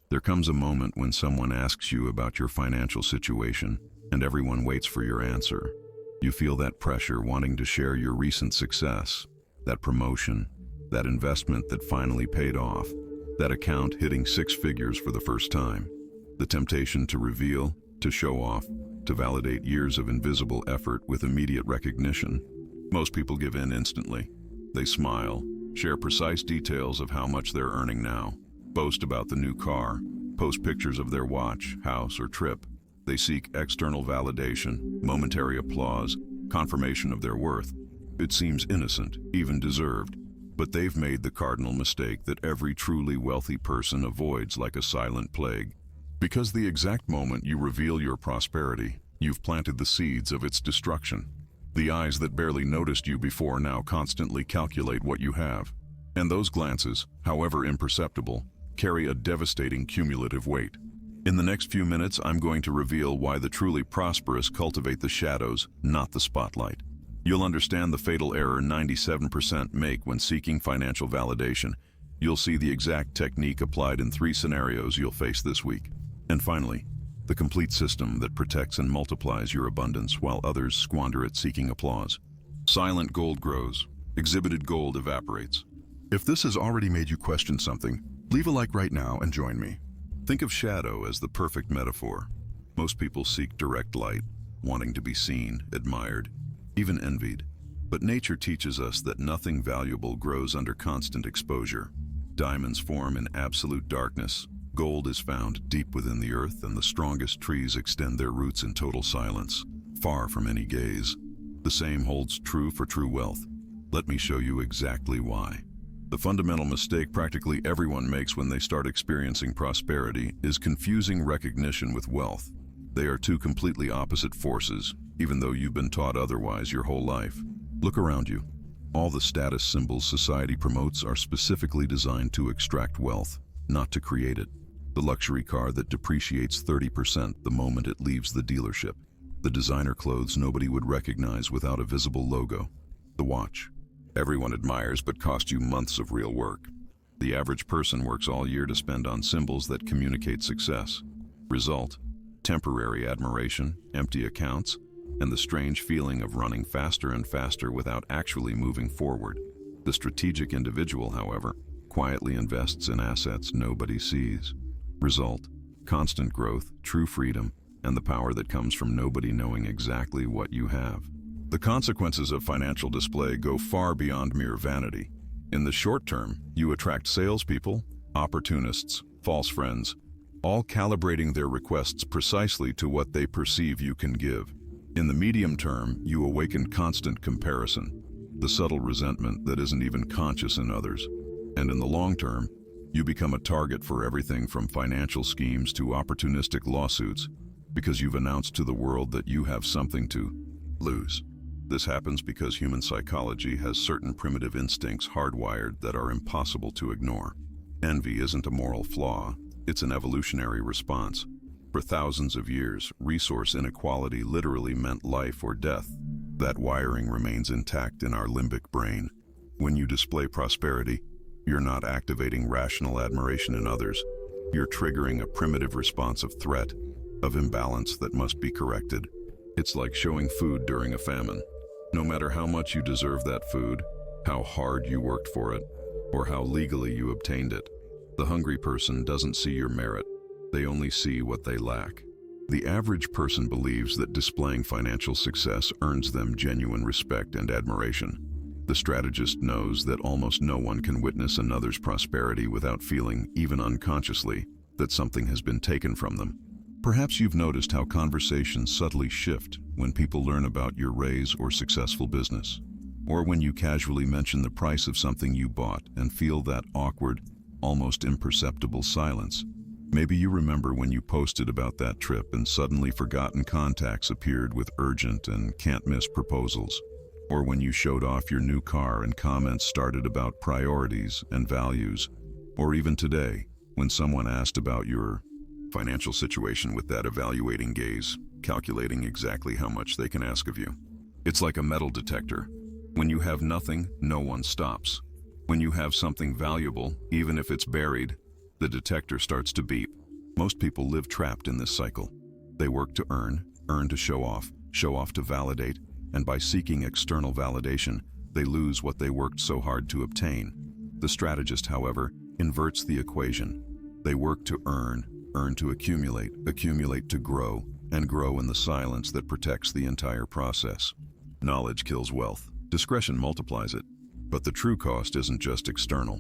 There comes a moment when someone asks you about your financial situation, and everyone waits for your answer. You feel that pressure wanting to share your recent success, that promotion, that investment that finally paid off, that account hitting 6 figures for the first time. The temptation to reveal, to show off, to validate years of invisible effort with immediate recognition. Most people give in instantly. They smile, share precise details of how much they're earning now, boast about the new car, post pictures of their watch, house, or trip. They seek external validation, momentary applause, confirmation of their worth. It seems innocent, even deserved, but they've made the cardinal mistake that every truly wealthy person avoids like a silent plague. Because the exact moment you reveal your prosperity, you've planted the seeds of its destruction. The eyes that barely noticed you before now constantly calculate what you have. And those glances, however imperceptible, carry a devastating cumulative weight. In the next few minutes, I'm going to reveal why the truly prosperous cultivate the shadows, not the spotlight. You'll understand the fatal error 97% make when seeking financial validation. You'll see the exact technique applied in 3 scenarios you'll face this week. And finally, the complete system that protects and multiplies your abundance while others squander it seeking applause. Silent gold grows, exhibited gold evaporates. If this has already made you question something, leave a like right now and join me. Think of shadow as the perfect metaphor. Most people seek direct light, wanting to be seen, admired, even envied. But nature teaches us that nothing valuable grows under constant exposure. Diamonds form in absolute darkness. Gold is found deep within the earth, and the strongest trees extend their roots in total silence, far from any gaze. The same holds true for true wealth. Let me show you exactly why. The fundamental mistake practically everyone makes when they start experiencing prosperity is confusing recognition with wealth. They are two completely opposite forces, even though you've been taught otherwise your whole life. Look around you. All the status symbols society promotes are specifically designed to extract wealth, not to create it. The luxury car that depreciates 30% the moment it leaves the dealership. The designer clothes nobody would recognize without a visible logo. The watch everyone admires but cost you months of real work. The average person works all year to spend on symbols that communicate success. Result: temporary admiration, empty accounts, and the strange feeling of running faster and faster without actually moving forward. The strategic individual, however, quietly invests in assets nobody sees. Result: constant growth, true freedom, and the power that comes from nobody knowing exactly what you have. The consequences of financial display go far beyond mere vanity. In the short term, you attract salespeople, opportunists, false friends, all calibrating their requests precisely to what they perceive you can give. In the medium term, you awaken constant comparison, the subtle resentment that isn't even conscious in others. And in the long term, you become a target for everything from financial schemes to opportunistic lawsuits, because you've announced to the world that you have something to lose. This happens because human psychology has certain primitive instincts hardwired that are impossible to ignore. Envy isn't a moral flaw, it's an evolutionary response. For thousands of years, resource inequality literally meant life or death. That wiring remains intact in our limbic brain. When you display prosperity, you're not activating rational admiration in others. You're triggering a primitive response of threat, of imbalance that must be corrected. It's like showing food during a famine. No matter how much you deserve that food, how hard you worked for it, or how legally you obtained it, the hungry person doesn't see your merit. They only see what they lack. The average person believes that displaying financial success earns them genuine respect and admiration. The strategist knows that almost no one can witness another's prosperity without feeling, even unconsciously, that something has been taken from them. Perhaps you've noticed how conversations subtly shift when people learn about your raise or successful business, or when you casually mention the price of something you bought and feel that awkward, almost imperceptible silence. Maybe you remember when you posted about that trip and suddenly forgotten contacts appeared with urgent and can't-miss proposals, or when you showed off your new car and comments started about priorities and values, or even today, when someone asked about your financial situation with that evaluating gaze, calculating exactly how much they can ask of you. It's like a metal detector. When you have nothing, no one stops. When you have something valuable, even if it's buried, The detector starts to beep. Most people live trapped in this cycle. They work to earn to show off to validate, and by seeking external validation, they lose what they worked so hard to obtain. The strategist, however, inverts the equation. They work to earn to accumulate to grow, and grow in the silence that protects the entire process. Knowledge kills wealth. Discretion multiplies it. But the true cost isn't just external.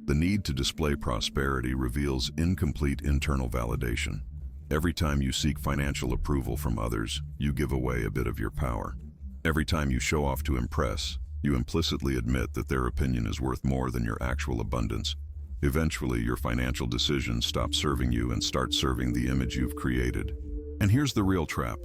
The need to display prosperity reveals incomplete internal validation. Every time you seek financial approval from others, you give away a bit of your power. Every time you show off to impress, you implicitly admit that their opinion is worth more than your actual abundance. Eventually, your financial decisions stop serving you and start serving the image you've created. And here's the real trap.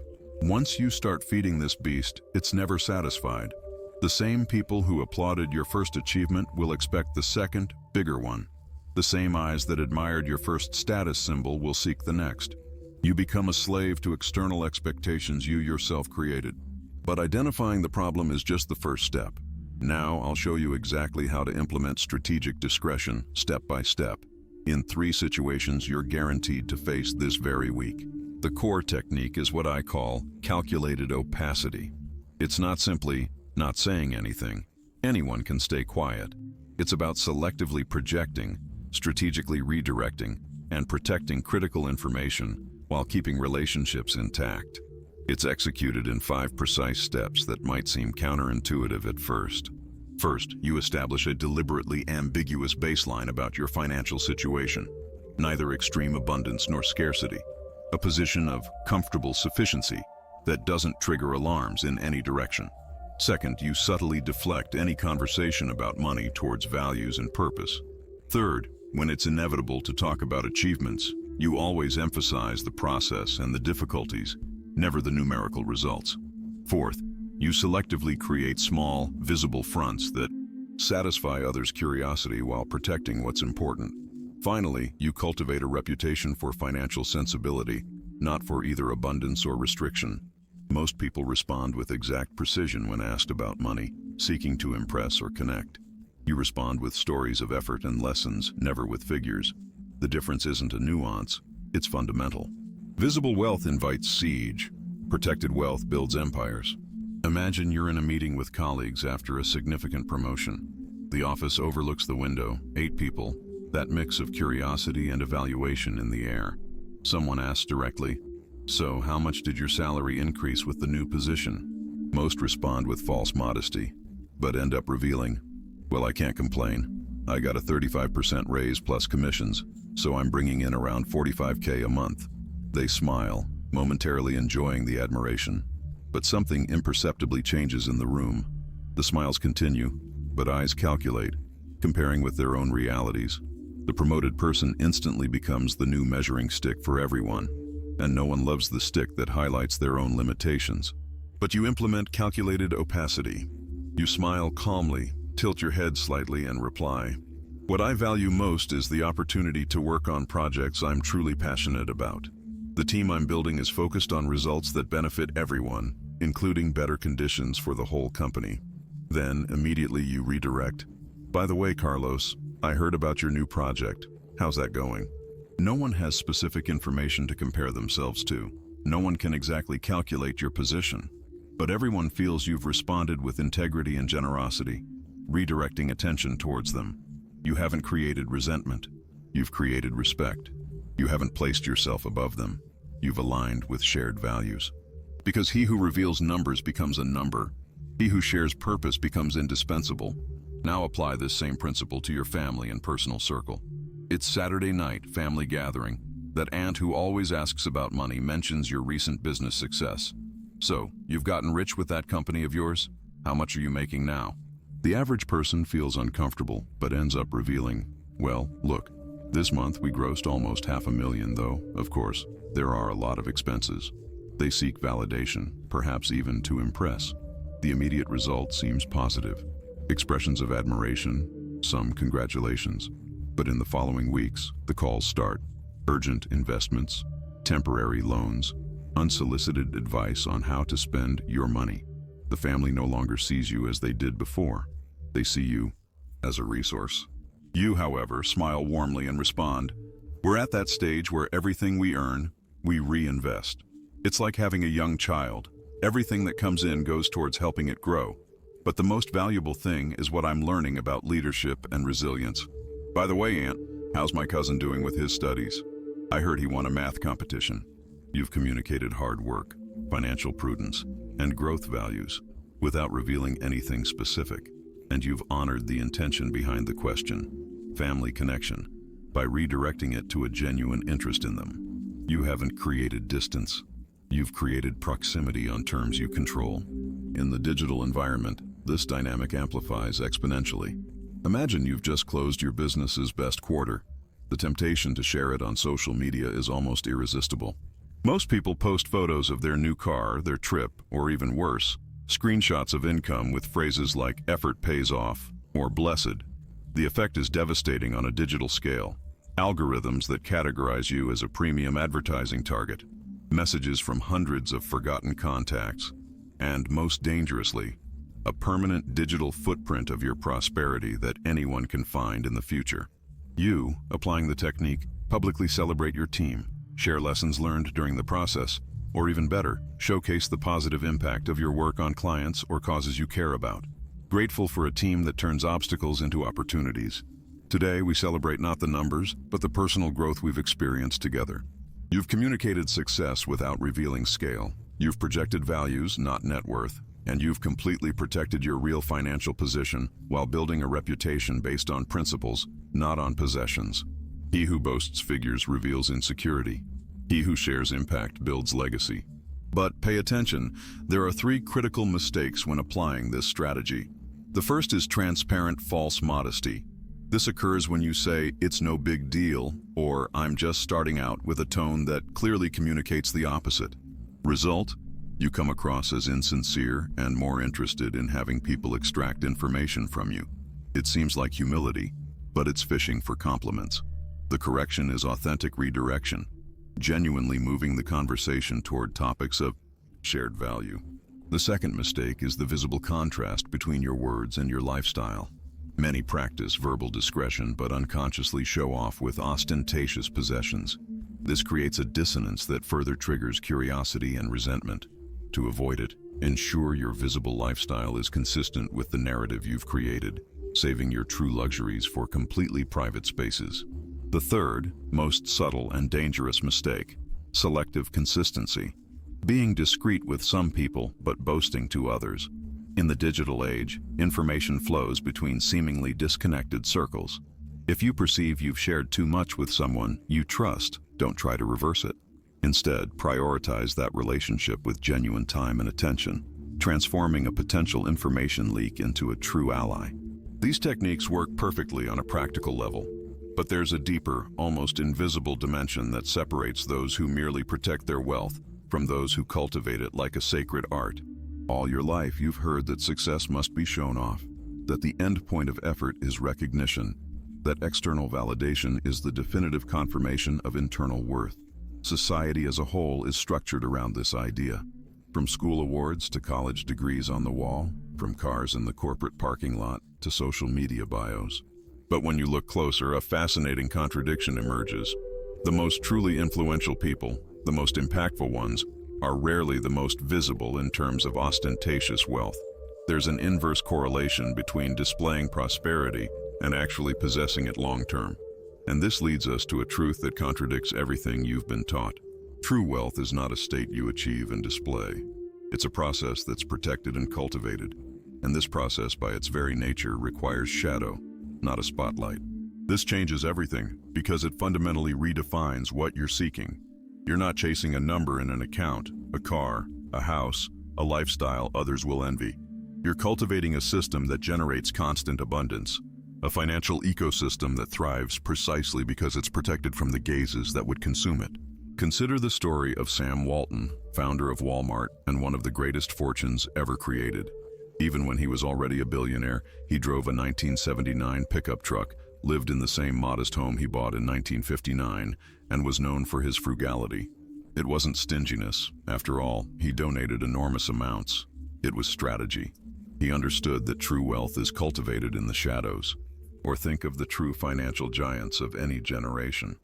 Once you start feeding this beast, it's never satisfied. The same people who applauded your first achievement will expect the second, bigger one. The same eyes that admired your first status symbol will seek the next. You become a slave to external expectations you yourself created. But identifying the problem is just the first step. Now I'll show you exactly how to implement strategic discretion step by step. In 3 situations you're guaranteed to face this very week. The core technique is what I call calculated opacity. It's not simply not saying anything. Anyone can stay quiet. It's about selectively projecting, strategically redirecting, and protecting critical information while keeping relationships intact. It's executed in 5 precise steps that might seem counterintuitive at first. First, you establish a deliberately ambiguous baseline about your financial situation. Neither extreme abundance nor scarcity. A position of comfortable sufficiency that doesn't trigger alarms in any direction. Second, you subtly deflect any conversation about money towards values and purpose. Third, when it's inevitable to talk about achievements, you always emphasize the process and the difficulties, never the numerical results. Fourth, you selectively create small, visible fronts that satisfy others' curiosity while protecting what's important. Finally, you cultivate a reputation for financial sensibility, not for either abundance or restriction. Most people respond with exact precision when asked about money, seeking to impress or connect. You respond with stories of effort and lessons, never with figures. The difference isn't a nuance, it's fundamental. Visible wealth invites siege. Protected wealth builds empires. Imagine you're in a meeting with colleagues after a significant promotion. The office overlooks the window, 8 people, that mix of curiosity and evaluation in the air. Someone asks directly, "So how much did your salary increase with the new position?" Most respond with false modesty, but end up revealing, "Well, I can't complain. I got a 35% raise plus commissions, so I'm bringing in around 45K a month." They smile, momentarily enjoying the admiration. But something imperceptibly changes in the room. The smiles continue, but eyes calculate, comparing with their own realities. The promoted person instantly becomes the new measuring stick for everyone, and no one loves the stick that highlights their own limitations. But you implement calculated opacity. You smile calmly, tilt your head slightly, and reply, "What I value most is the opportunity to work on projects I'm truly passionate about. The team I'm building is focused on results that benefit everyone, including better conditions for the whole company." Then, immediately you redirect. "By the way, Carlos, I heard about your new project. How's that going?" No one has specific information to compare themselves to. No one can exactly calculate your position. But everyone feels you've responded with integrity and generosity, redirecting attention towards them. You haven't created resentment. You've created respect. You haven't placed yourself above them. You've aligned with shared values. Because he who reveals numbers becomes a number. He who shares purpose becomes indispensable. Now apply this same principle to your family and personal circle. It's Saturday night, family gathering. That aunt who always asks about money mentions your recent business success. "So, you've gotten rich with that company of yours? How much are you making now?" The average person feels uncomfortable, but ends up revealing, "Well, look, this month we grossed almost $500,000, though, of course, there are a lot of expenses." They seek validation, perhaps even to impress. The immediate result seems positive. Expressions of admiration, some congratulations. But in the following weeks, the calls start. Urgent investments, temporary loans, unsolicited advice on how to spend your money. The family no longer sees you as they did before. They see you as a resource. You, however, smile warmly and respond, We're at that stage where everything we earn, we reinvest. It's like having a young child. Everything that comes in goes towards helping it grow. But the most valuable thing is what I'm learning about leadership and resilience. By the way, Aunt, how's my cousin doing with his studies? I heard he won a math competition. You've communicated hard work, financial prudence, and growth values without revealing anything specific. And you've honored the intention behind the question, family connection, by redirecting it to a genuine interest in them. You haven't created distance. You've created proximity on terms you control. In the digital environment, this dynamic amplifies exponentially. Imagine you've just closed your business's best quarter. The temptation to share it on social media is almost irresistible. Most people post photos of their new car, their trip, or even worse, screenshots of income with phrases like "effort pays off" or "blessed." The effect is devastating on a digital scale. Algorithms that categorize you as a premium advertising target, messages from hundreds of forgotten contacts, and most dangerously, a permanent digital footprint of your prosperity that anyone can find in the future. You, applying the technique, publicly celebrate your team, share lessons learned during the process, or even better, showcase the positive impact of your work on clients or causes you care about. Grateful for a team that turns obstacles into opportunities. Today, we celebrate not the numbers, but the personal growth we've experienced together. You've communicated success without revealing scale. You've projected values, not net worth, and you've completely protected your real financial position while building a reputation based on principles, not on possessions. He who boasts figures reveals insecurity. He who shares impact builds legacy. But pay attention, there are 3 critical mistakes when applying this strategy. The first is transparent false modesty. This occurs when you say, "It's no big deal," or "I'm just starting out," with a tone that clearly communicates the opposite. Result? You come across as insincere and more interested in having people extract information from you. It seems like humility, but it's fishing for compliments. The correction is authentic redirection, genuinely moving the conversation toward topics of shared value. The second mistake is the visible contrast between your words and your lifestyle. Many practice verbal discretion but unconsciously show off with ostentatious possessions. This creates a dissonance that further triggers curiosity and resentment. To avoid it, ensure your visible lifestyle is consistent with the narrative you've created, saving your true luxuries for completely private spaces. The third, most subtle and dangerous mistake, selective consistency. Being discreet with some people but boasting to others. In the digital age, information flows between seemingly disconnected circles. If you perceive you've shared too much with someone you trust, don't try to reverse it. Instead, prioritize that relationship with genuine time and attention, transforming a potential information leak into a true ally. These techniques work perfectly on a practical level, but there's a deeper, almost invisible dimension that separates those who merely protect their wealth from those who cultivate it like a sacred art. All your life, you've heard that success must be shown off, that the end point of effort is recognition, that external validation is the definitive confirmation of internal worth. Society as a whole is structured around this idea. From school awards to college degrees on the wall, from cars in the corporate parking lot to social media bios. But when you look closer, a fascinating contradiction emerges. The most truly influential people, the most impactful ones, are rarely the most visible in terms of ostentatious wealth. There's an inverse correlation between displaying prosperity and actually possessing it long term. And this leads us to a truth that contradicts everything you've been taught. True wealth is not a state you achieve and display. It's a process that's protected and cultivated. And this process, by its very nature, requires shadow, not a spotlight. This changes everything because it fundamentally redefines what you're seeking. You're not chasing a number in an account, a car, a house, a lifestyle others will envy. You're cultivating a system that generates constant abundance, a financial ecosystem that thrives precisely because it's protected from the gazes that would consume it. Consider the story of Sam Walton, founder of Walmart and one of the greatest fortunes ever created. Even when he was already a billionaire, he drove a 1979 pickup truck, lived in the same modest home he bought in 1959, and was known for his frugality. It wasn't stinginess. After all, he donated enormous amounts. It was strategy. He understood that true wealth is cultivated in the shadows. Or think of the true financial giants of any generation.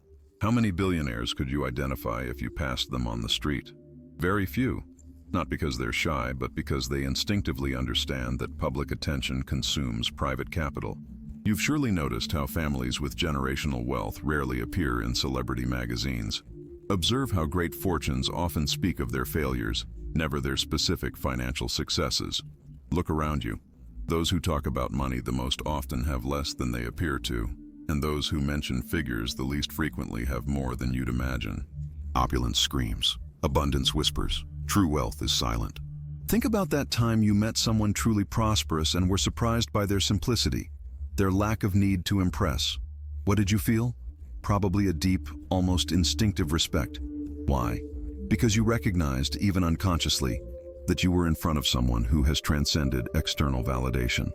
How many billionaires could you identify if you passed them on the street? Very few. Not because they're shy, but because they instinctively understand that public attention consumes private capital. You've surely noticed how families with generational wealth rarely appear in celebrity magazines. Observe how great fortunes often speak of their failures, never their specific financial successes. Look around you. Those who talk about money the most often have less than they appear to, and those who mention figures the least frequently have more than you'd imagine. Opulence screams. Abundance whispers. True wealth is silent. Think about that time you met someone truly prosperous and were surprised by their simplicity, their lack of need to impress. What did you feel? Probably a deep, almost instinctive respect. Why? Because you recognized, even unconsciously, that you were in front of someone who has transcended external validation,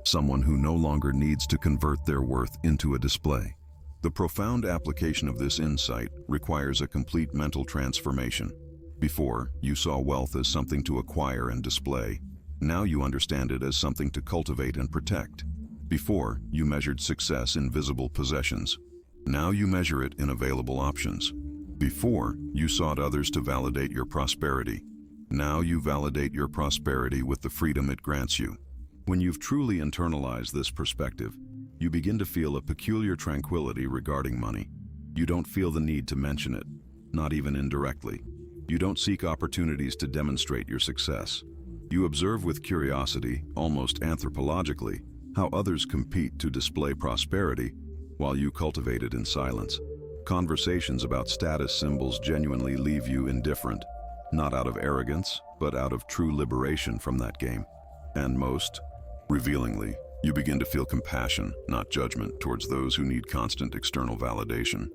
someone who no longer needs to convert their worth into a display. The profound application of this insight requires a complete mental transformation. Before, you saw wealth as something to acquire and display. Now you understand it as something to cultivate and protect. Before, you measured success in visible possessions. Now you measure it in available options. Before, you sought others to validate your prosperity. Now you validate your prosperity with the freedom it grants you. When you've truly internalized this perspective, you begin to feel a peculiar tranquility regarding money. You don't feel the need to mention it, not even indirectly. You don't seek opportunities to demonstrate your success. You observe with curiosity, almost anthropologically, how others compete to display prosperity while you cultivate it in silence. Conversations about status symbols genuinely leave you indifferent, not out of arrogance, but out of true liberation from that game. And most revealingly, you begin to feel compassion, not judgment, towards those who need constant external validation.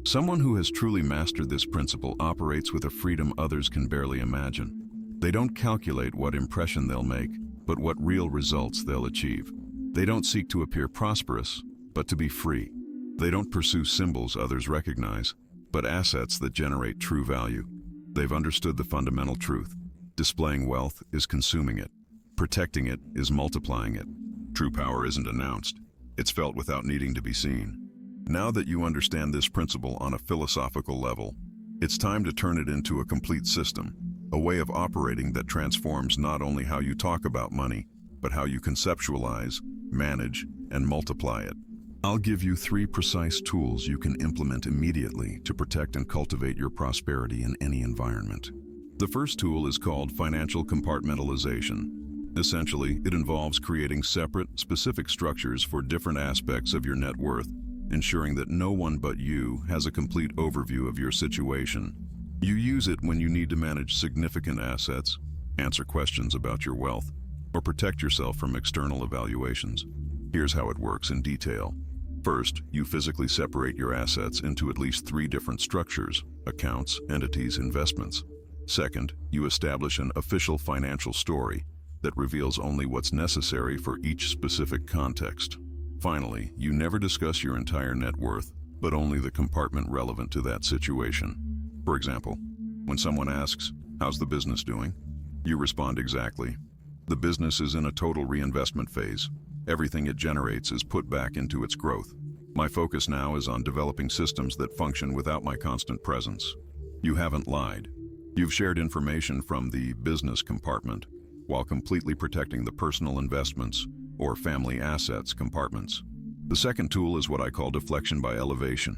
Someone who has truly mastered this principle operates with a freedom others can barely imagine. They don't calculate what impression they'll make, but what real results they'll achieve. They don't seek to appear prosperous, but to be free. They don't pursue symbols others recognize, but assets that generate true value. They've understood the fundamental truth. Displaying wealth is consuming it. Protecting it is multiplying it. True power isn't announced. It's felt without needing to be seen. Now that you understand this principle on a philosophical level, it's time to turn it into a complete system, a way of operating that transforms not only how you talk about money, but how you conceptualize, manage, and multiply it. I'll give you 3 precise tools you can implement immediately to protect and cultivate your prosperity in any environment. The first tool is called financial compartmentalization. Essentially, it involves creating separate, specific structures for different aspects of your net worth, ensuring that no one but you has a complete overview of your situation. You use it when you need to manage significant assets, answer questions about your wealth, or protect yourself from external evaluations. Here's how it works in detail. First, you physically separate your assets into at least 3 different structures: accounts, entities, investments. Second, you establish an official financial story that reveals only what's necessary for each specific context. Finally, you never discuss your entire net worth, but only the compartment relevant to that situation. For example, when someone asks, "How's the business doing?" you respond exactly, "The business is in a total reinvestment phase. Everything it generates is put back into its growth. My focus now is on developing systems that function without my constant presence." You haven't lied. You've shared information from the business compartment while completely protecting the personal investments or family assets compartments. The second tool is what I call deflection by elevation.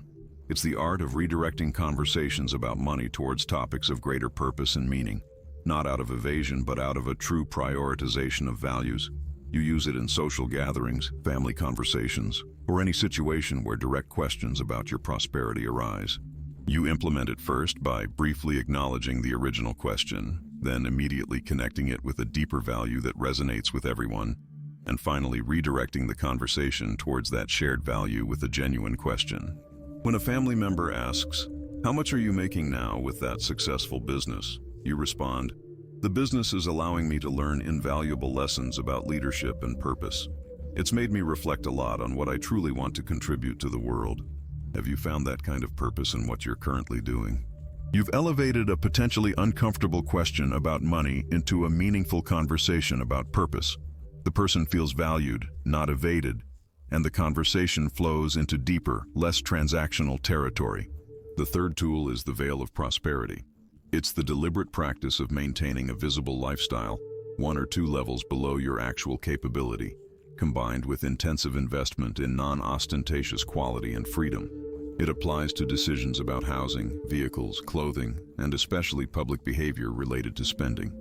It's the art of redirecting conversations about money towards topics of greater purpose and meaning, not out of evasion, but out of a true prioritization of values. You use it in social gatherings, family conversations, or any situation where direct questions about your prosperity arise. You implement it first by briefly acknowledging the original question, then immediately connecting it with a deeper value that resonates with everyone, and finally redirecting the conversation towards that shared value with a genuine question. When a family member asks, "How much are you making now with that successful business?" you respond, "The business is allowing me to learn invaluable lessons about leadership and purpose. It's made me reflect a lot on what I truly want to contribute to the world." Have you found that kind of purpose in what you're currently doing? You've elevated a potentially uncomfortable question about money into a meaningful conversation about purpose. The person feels valued, not evaded, and the conversation flows into deeper, less transactional territory. The third tool is the veil of prosperity. It's the deliberate practice of maintaining a visible lifestyle, one or two levels below your actual capability, combined with intensive investment in non-ostentatious quality and freedom. It applies to decisions about housing, vehicles, clothing, and especially public behavior related to spending.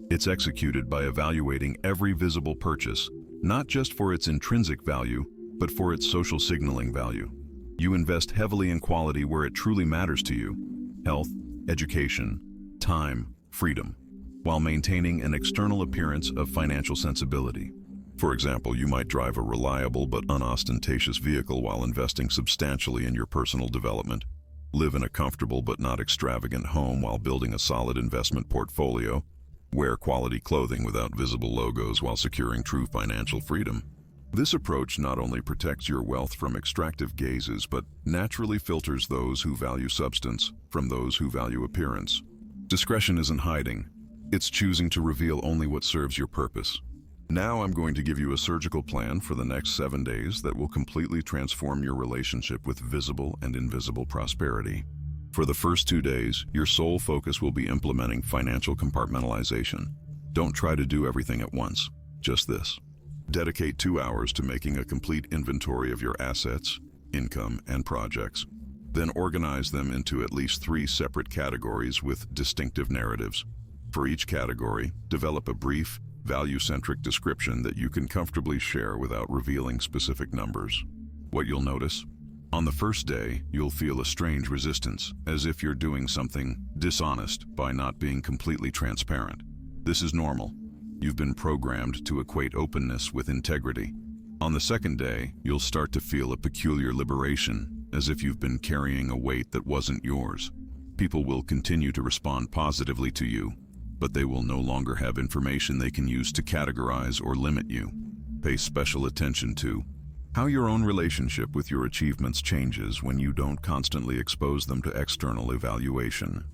It's executed by evaluating every visible purchase, not just for its intrinsic value, but for its social signaling value. You invest heavily in quality where it truly matters to you: health, education, time, freedom, while maintaining an external appearance of financial sensibility. For example, you might drive a reliable but unostentatious vehicle while investing substantially in your personal development, live in a comfortable but not extravagant home while building a solid investment portfolio, wear quality clothing without visible logos while securing true financial freedom. This approach not only protects your wealth from extractive gazes, but naturally filters those who value substance from those who value appearance. Discretion isn't hiding. It's choosing to reveal only what serves your purpose. Now I'm going to give you a surgical plan for the next 7 days that will completely transform your relationship with visible and invisible prosperity. For the first 2 days, your sole focus will be implementing financial compartmentalization. Don't try to do everything at once, just this. Dedicate 2 hours to making a complete inventory of your assets, income, and projects. Then organize them into at least 3 separate categories with distinctive narratives. For each category, develop a brief, value-centric description that you can comfortably share without revealing specific numbers. What you'll notice? On the first day, you'll feel a strange resistance, as if you're doing something dishonest by not being completely transparent. This is normal. You've been programmed to equate openness with integrity. On the second day, you'll start to feel a peculiar liberation, as if you've been carrying a weight that wasn't yours. People will continue to respond positively to you, but they will no longer have information they can use to categorize or limit you. Pay special attention to how your own relationship with your achievements changes when you don't constantly expose them to external evaluation.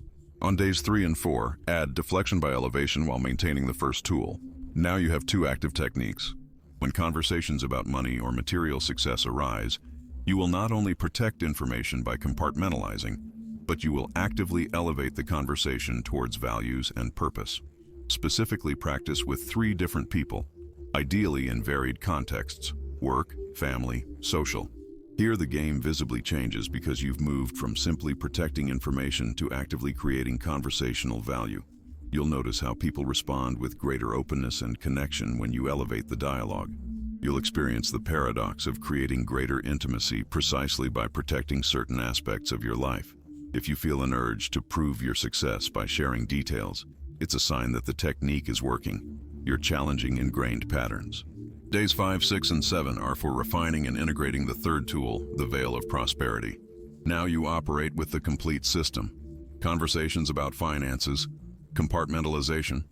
On days 3 and 4, add deflection by elevation while maintaining the first tool. Now you have 2 active techniques. When conversations about money or material success arise, you will not only protect information by compartmentalizing, but you will actively elevate the conversation towards values and purpose. Specifically practice with 3 different people, ideally in varied contexts: work, family, social. Here the game visibly changes because you've moved from simply protecting information to actively creating conversational value. You'll notice how people respond with greater openness and connection when you elevate the dialogue. You'll experience the paradox of creating greater intimacy precisely by protecting certain aspects of your life. If you feel an urge to prove your success by sharing details, it's a sign that the technique is working. You're challenging ingrained patterns. Days 5, 6, and 7 are for refining and integrating the third tool, the veil of prosperity. Now you operate with the complete system. Conversations about finances, compartmentalization,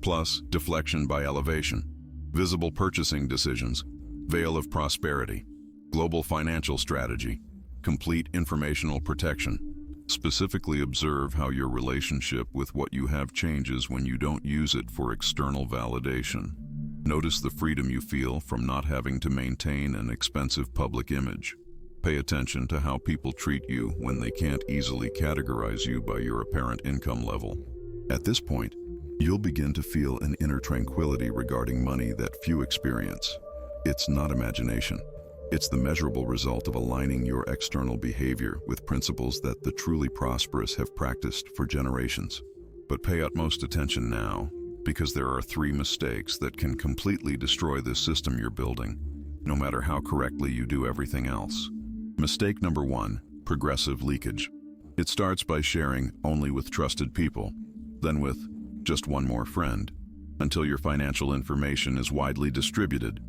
plus deflection by elevation, visible purchasing decisions, veil of prosperity, global financial strategy, complete informational protection. Specifically observe how your relationship with what you have changes when you don't use it for external validation. Notice the freedom you feel from not having to maintain an expensive public image. Pay attention to how people treat you when they can't easily categorize you by your apparent income level. At this point, you'll begin to feel an inner tranquility regarding money that few experience. It's not imagination. It's the measurable result of aligning your external behavior with principles that the truly prosperous have practiced for generations. But pay utmost attention now, because there are 3 mistakes that can completely destroy this system you're building, no matter how correctly you do everything else. Mistake number 1, progressive leakage. It starts by sharing only with trusted people, then with just one more friend, until your financial information is widely distributed.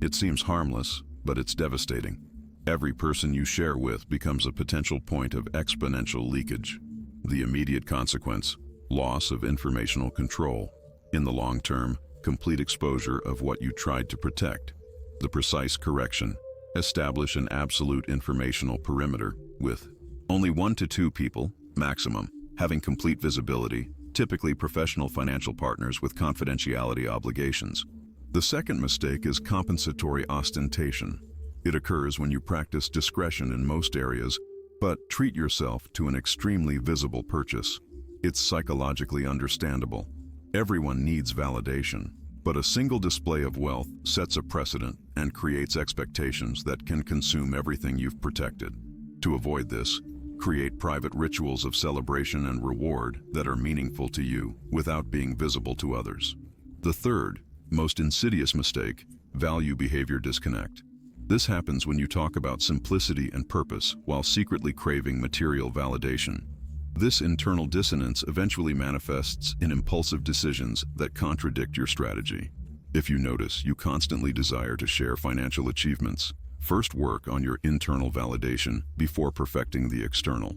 It seems harmless, but it's devastating. Every person you share with becomes a potential point of exponential leakage. The immediate consequence: loss of informational control. In the long term, complete exposure of what you tried to protect. The precise correction: establish an absolute informational perimeter with only 1 to 2 people, maximum, having complete visibility, typically professional financial partners with confidentiality obligations. The second mistake is compensatory ostentation. It occurs when you practice discretion in most areas, But treat yourself to an extremely visible purchase. It's psychologically understandable. Everyone needs validation, but a single display of wealth sets a precedent and creates expectations that can consume everything you've protected. To avoid this, create private rituals of celebration and reward that are meaningful to you without being visible to others. The third, most insidious mistake, value behavior disconnect. This happens when you talk about simplicity and purpose while secretly craving material validation. This internal dissonance eventually manifests in impulsive decisions that contradict your strategy. If you notice you constantly desire to share financial achievements, first work on your internal validation before perfecting the external.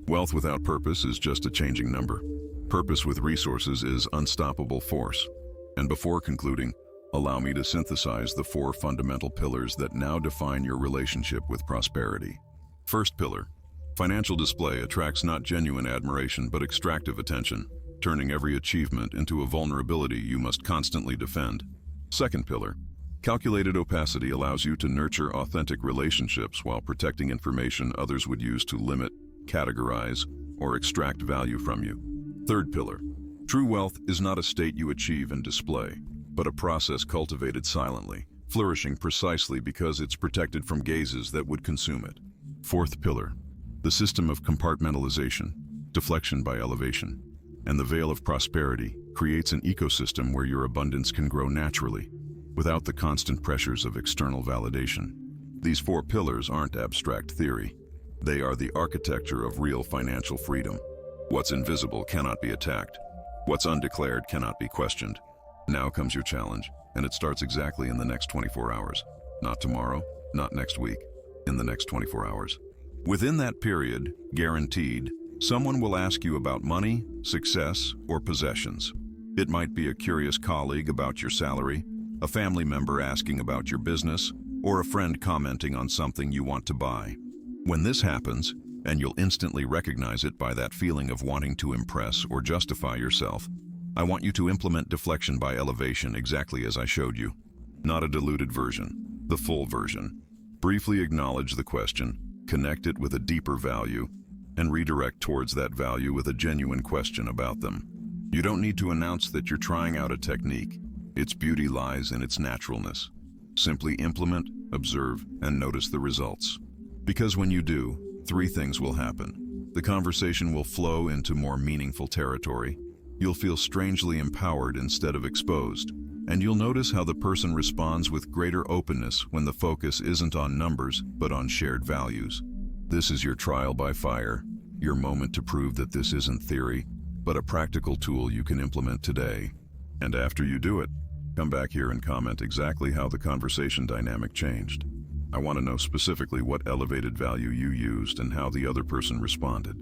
Wealth without purpose is just a changing number. Purpose with resources is unstoppable force. And before concluding, allow me to synthesize the 4 fundamental pillars that now define your relationship with prosperity. First pillar, financial display attracts not genuine admiration but extractive attention, turning every achievement into a vulnerability you must constantly defend. Second pillar, calculated opacity allows you to nurture authentic relationships while protecting information others would use to limit, categorize, or extract value from you. Third pillar, true wealth is not a state you achieve and display, but a process cultivated silently, flourishing precisely because it's protected from gazes that would consume it. Fourth pillar, the system of compartmentalization, deflection by elevation, and the veil of prosperity creates an ecosystem where your abundance can grow naturally, without the constant pressures of external validation. These 4 pillars aren't abstract theory. They are the architecture of real financial freedom. What's invisible cannot be attacked. What's undeclared cannot be questioned. Now comes your challenge, and it starts exactly in the next 24 hours. Not tomorrow, not next week, in the next 24 hours. Within that period, guaranteed, someone will ask you about money, success, or possessions. It might be a curious colleague about your salary, a family member asking about your business, or a friend commenting on something you want to buy. When this happens, and you'll instantly recognize it by that feeling of wanting to impress or justify yourself, I want you to implement deflection by elevation exactly as I showed you. Not a diluted version, the full version. Briefly acknowledge the question, connect it with a deeper value, and redirect towards that value with a genuine question about them. You don't need to announce that you're trying out a technique. Its beauty lies in its naturalness. Simply implement, observe, and notice the results. Because when you do, 3 things will happen. The conversation will flow into more meaningful territory. You'll feel strangely empowered instead of exposed, and you'll notice how the person responds with greater openness when the focus isn't on numbers but on shared values. This is your trial by fire, your moment to prove that this isn't theory, but a practical tool you can implement today. And after you do it, come back here and comment exactly how the conversation dynamic changed. I want to know specifically what elevated value you used and how the other person responded.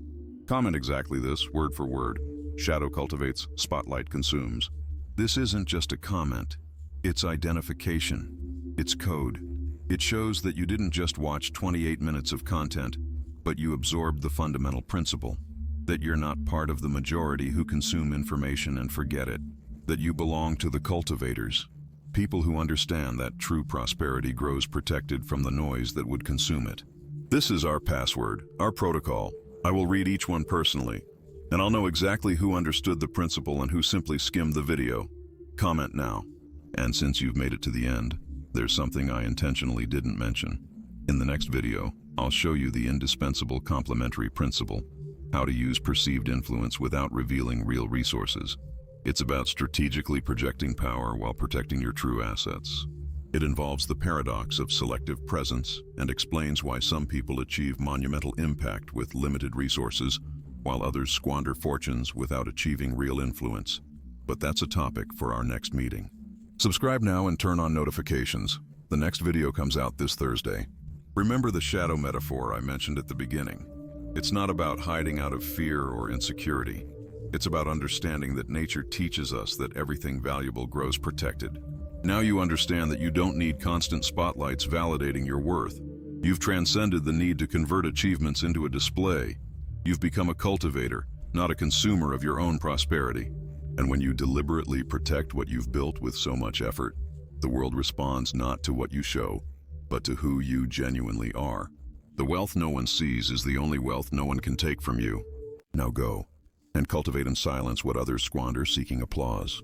Comment exactly this, word for word. Shadow cultivates, spotlight consumes. This isn't just a comment. It's identification. It's code. It shows that you didn't just watch 28 minutes of content, but you absorbed the fundamental principle. That you're not part of the majority who consume information and forget it. That you belong to the cultivators. People who understand that true prosperity grows protected from the noise that would consume it. This is our password, our protocol. I will read each one personally, and I'll know exactly who understood the principle and who simply skimmed the video. Comment now. And since you've made it to the end, there's something I intentionally didn't mention. In the next video, I'll show you the indispensable complementary principle, how to use perceived influence without revealing real resources. It's about strategically projecting power while protecting your true assets. It involves the paradox of selective presence and explains why some people achieve monumental impact with limited resources, while others squander fortunes without achieving real influence. But that's a topic for our next meeting. Subscribe now and turn on notifications. The next video comes out this Thursday. Remember the shadow metaphor I mentioned at the beginning. It's not about hiding out of fear or insecurity. It's about understanding that nature teaches us that everything valuable grows protected. Now you understand that you don't need constant spotlights validating your worth. You've transcended the need to convert achievements into a display. You've become a cultivator, not a consumer of your own prosperity. And when you deliberately protect what you've built with so much effort, the world responds not to what you show, but to who you genuinely are. The wealth no one sees is the only wealth no one can take from you. Now go, and cultivate in silence what others squander seeking applause.